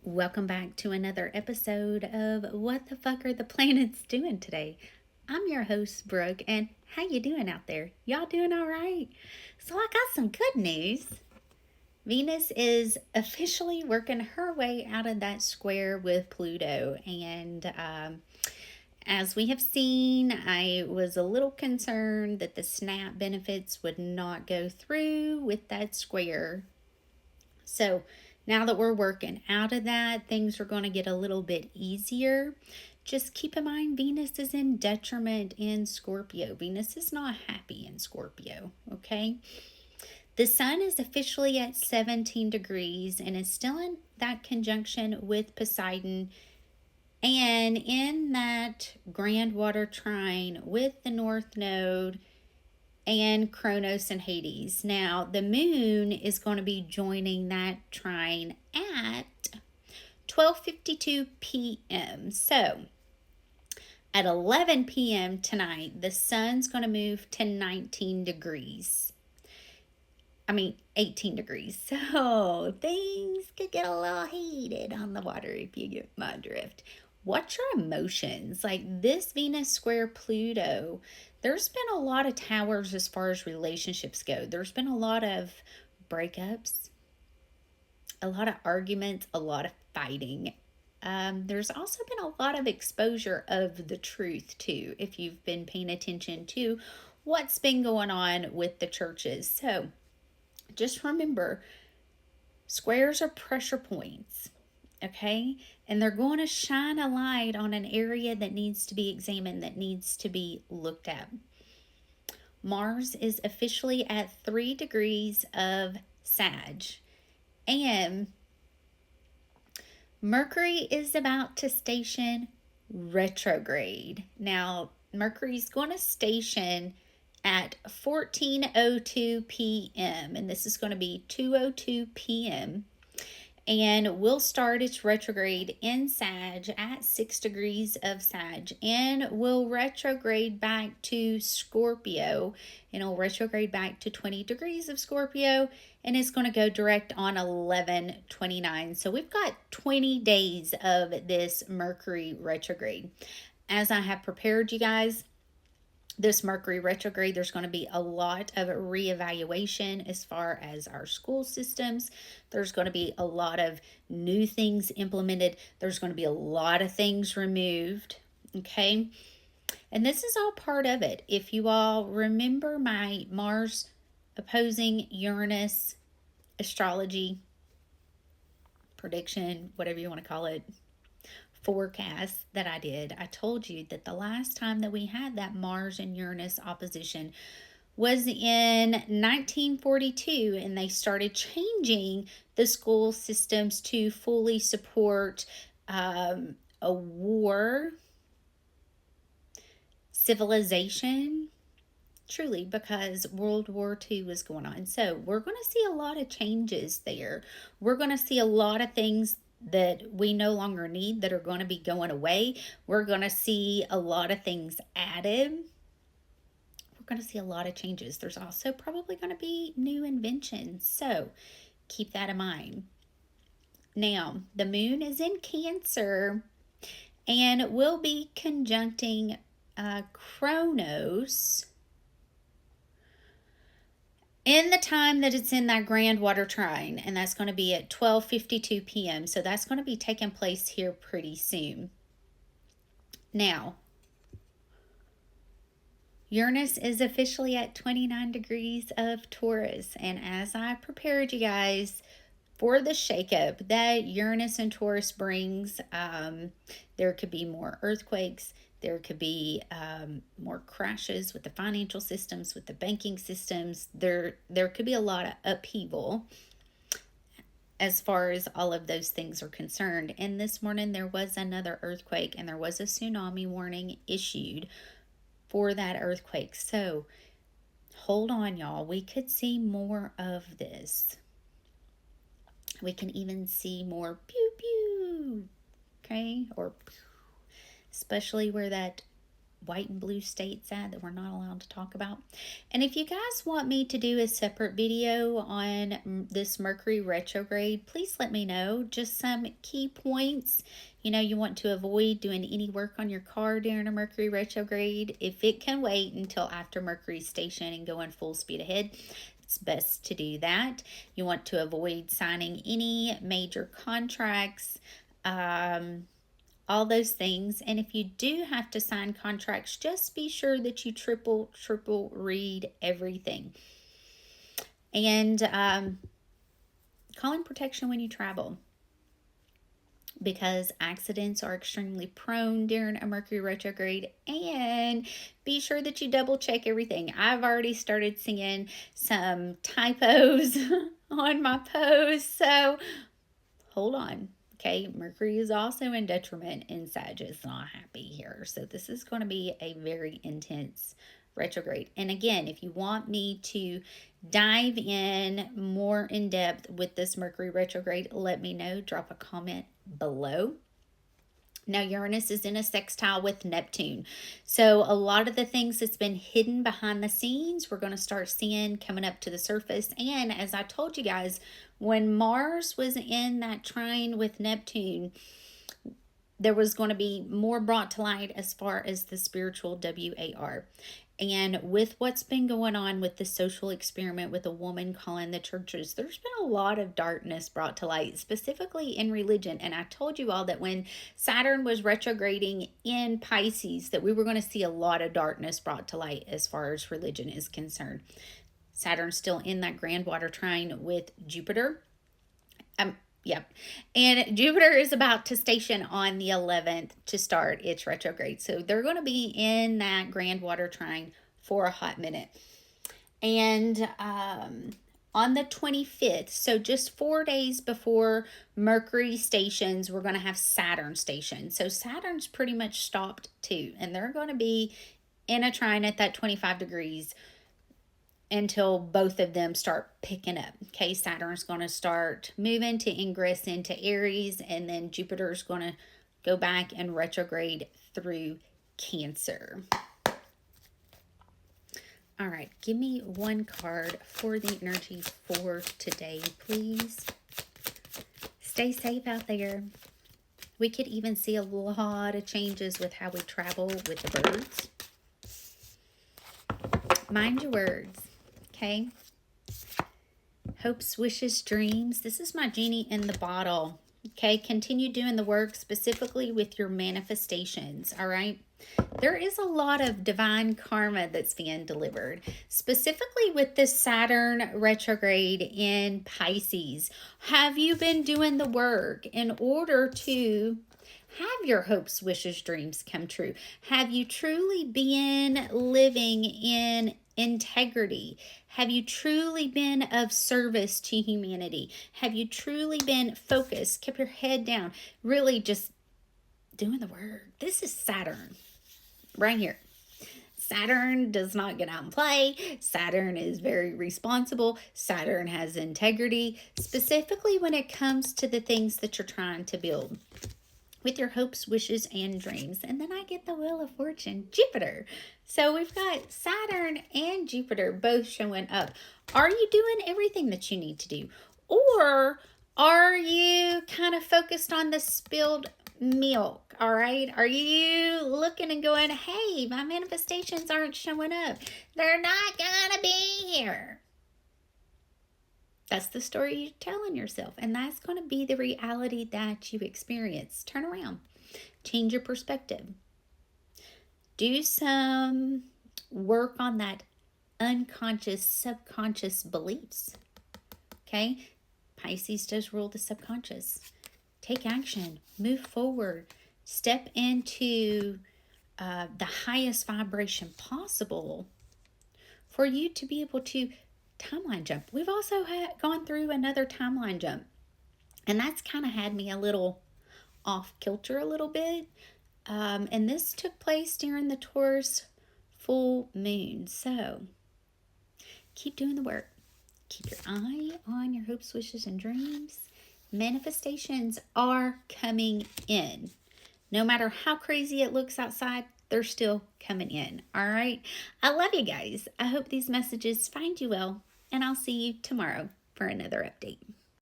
Welcome back to another episode of What the Fuck Are the Planets Doing Today? I'm your host, Brooke, and how you doing out there? Y'all doing all right? So I got some good news. Venus is officially working her way out of that square with Pluto, and as we have seen, I was a little concerned that the SNAP benefits would not go through with that square. So now that we're working out of that, things are going to get a little bit easier. Just keep in mind, Venus is in detriment in Scorpio. Venus is not happy in Scorpio, okay? The sun is officially at 17 degrees and is still in that conjunction with Poseidon and in that grand water trine with the North Node and Kronos and Hades. Now, the moon is going to be joining that trine at 12:52 p.m. So, at 11 p.m. tonight, the sun's going to move to 19 degrees. 18 degrees. So, things could get a little heated on the water if you get my drift. What's your emotions? Like this Venus square Pluto, there's been a lot of towers as far as relationships go. There's been a lot of breakups, a lot of arguments, a lot of fighting. There's also been a lot of exposure of the truth, too, if you've been paying attention to what's been going on with the churches. So just remember, squares are pressure points, okay? And they're going to shine a light on an area that needs to be examined, that needs to be looked at. Mars is officially at 3 degrees of Sag. And Mercury is about to station retrograde. Now, Mercury's going to station at 14:02 p.m. and this is going to be 2:02 p.m. and will start its retrograde in Sag at 6 degrees of Sag and will retrograde back to Scorpio and it'll retrograde back to 20 degrees of Scorpio and it's going to go direct on 11/29. So we've got 20 days of this Mercury retrograde. As I have prepared you guys, this Mercury retrograde, there's going to be a lot of reevaluation as far as our school systems. There's going to be a lot of new things implemented. There's going to be a lot of things removed. Okay. And this is all part of it. If you all remember my Mars opposing Uranus astrology prediction, whatever you want to call it, forecast that I did, I told you that the last time that we had that Mars and Uranus opposition was in 1942, and they started changing the school systems to fully support a war civilization, truly, because World War II was going on. So we're going to see a lot of changes there. We're going to see a lot of things that we no longer need that are going to be going away. We're going to see a lot of things added. We're going to see a lot of changes. There's also probably going to be new inventions. So keep that in mind. Now, the moon is in Cancer and will be conjuncting Kronos in the time that it's in that grand water trine, and that's going to be at 12:52 p.m. So that's going to be taking place here pretty soon. Now, Uranus is officially at 29 degrees of Taurus, and as I prepared you guys for the shakeup that Uranus and Taurus brings, there could be more earthquakes. There could be more crashes with the financial systems, with the banking systems. There could be a lot of upheaval as far as all of those things are concerned. And this morning there was another earthquake and there was a tsunami warning issued for that earthquake. So hold on, y'all. We could see more of this. We can even see more pew pew, okay? Or especially where that white and blue states at that we're not allowed to talk about. And if you guys want me to do a separate video on this Mercury retrograde, please let me know. Just some key points. You know, you want to avoid doing any work on your car during a Mercury retrograde. If it can wait until after Mercury station and going full speed ahead, it's best to do that. You want to avoid signing any major contracts, all those things. And if you do have to sign contracts, just be sure that you triple read everything. And call in protection when you travel, because accidents are extremely prone during a Mercury retrograde. And be sure that you double check everything. I've already started seeing some typos on my posts, so hold on. Okay, Mercury is also in detriment, and Sag is not happy here. So this is going to be a very intense retrograde. And again, if you want me to dive in more in depth with this Mercury retrograde, let me know. Drop a comment below. Now, Uranus is in a sextile with Neptune. So a lot of the things that's been hidden behind the scenes, we're going to start seeing coming up to the surface. And as I told you guys, when Mars was in that trine with Neptune, there was going to be more brought to light as far as the spiritual WAR. And with what's been going on with the social experiment with a woman calling the churches, there's been a lot of darkness brought to light, specifically in religion. And I told you all that when Saturn was retrograding in Pisces, that we were going to see a lot of darkness brought to light as far as religion is concerned. Saturn's still in that grand water trine with Jupiter. Yep. And Jupiter is about to station on the 11th to start its retrograde. So they're going to be in that grand water trine for a hot minute. And on the 25th, so just 4 days before Mercury stations, we're going to have Saturn station. So Saturn's pretty much stopped too. And they're going to be in a trine at that 25 degrees until both of them start picking up. Okay, Saturn's going to start moving to ingress into Aries, and then Jupiter's going to go back and retrograde through Cancer. All right, give me one card for the energy for today, please. Stay safe out there. We could even see a lot of changes with how we travel with the birds. Mind your words. Okay. Hopes, wishes, dreams. This is my genie in the bottle. Okay. Continue doing the work specifically with your manifestations. All right. There is a lot of divine karma that's being delivered, specifically with this Saturn retrograde in Pisces. Have you been doing the work in order to have your hopes, wishes, dreams come true? Have you truly been living in integrity? Have you truly been of service to humanity? Have you truly been focused, kept your head down, really just doing the work? This is Saturn right here. Saturn does not get out and play. Saturn is very responsible. Saturn has integrity, specifically when it comes to the things that you're trying to build with your hopes, wishes, and dreams. And then I get the Wheel of Fortune, Jupiter. So we've got Saturn and Jupiter both showing up. Are you doing everything that you need to do? Or are you kind of focused on the spilled milk? All right. Are you looking and going, hey, my manifestations aren't showing up. They're not going to be here. That's the story you're telling yourself. And that's going to be the reality that you experience. Turn around. Change your perspective. Do some work on that unconscious, subconscious beliefs. Okay? Pisces does rule the subconscious. Take action. Move forward. Step into the highest vibration possible for you to be able to timeline jump. We've also gone through another timeline jump, and that's kind of had me a little off kilter a little bit. And this took place during the Taurus full moon. So keep doing the work. Keep your eye on your hopes, wishes, and dreams. Manifestations are coming in. No matter how crazy it looks outside, they're still coming in. All right. I love you guys. I hope these messages find you well, and I'll see you tomorrow for another update.